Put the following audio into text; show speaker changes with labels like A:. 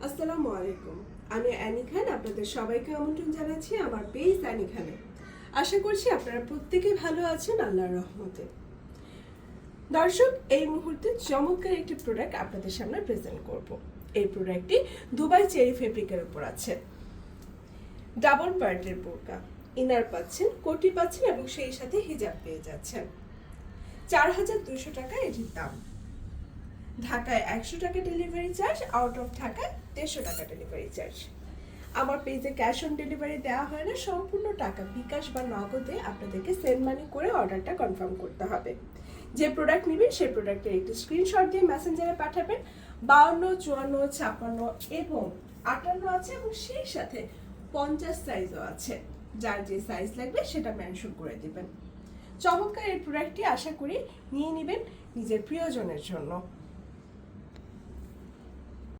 A: আসসালামু আলাইকুম। আমি অ্যানি খান, আপনাদের সবাইকে আমন্ত্রণ জানাচ্ছি আমার পেজ অ্যানি খানে। আশা করছি আপনারা প্রত্যেকেই ভালো আছেন আল্লাহর রহমতে। দর্শক, এই মুহূর্তে চমৎকার একটি প্রোডাক্ট আপনাদের সামনে প্রেজেন্ট করব। এই প্রোডাক্টটি দুবাই চেরি ফেব্রিকের উপর আছে। ডাবল পার্টের বোরকা, ইনার পাচ্ছেন, কোটি পাচ্ছেন এবং সেই সাথে হিজাব পেয়ে যাচ্ছেন। 4200 টাকা এটির দাম। ঢাকায় 100 টাকা ডেলিভারি চার্জ, আউট অফ ঢাকায় 150 টাকা ডেলিভারি চার্জ। আমার পেজে ক্যাশ অন ডেলিভারি দেওয়া হয় না, সম্পূর্ণ টাকা বিকাশ বা নগদে আপনাদেরকে সেন্ড মানি করে অর্ডারটা কনফার্ম করতে হবে। যে প্রোডাক্ট নেবেন সেই প্রোডাক্টের একটি স্ক্রিনশট দিয়ে মেসেঞ্জারে পাঠাবেন। 52, 54, 56 এবং 58 আছে এবং সেই সাথে 50 সাইজও আছে। যার যে সাইজ লাগবে সেটা মেনশন করে দিবেন। চমৎকার এই প্রোডাক্টটি আশা করি নিয়ে নেবেন নিজের প্রিয়জনের জন্য।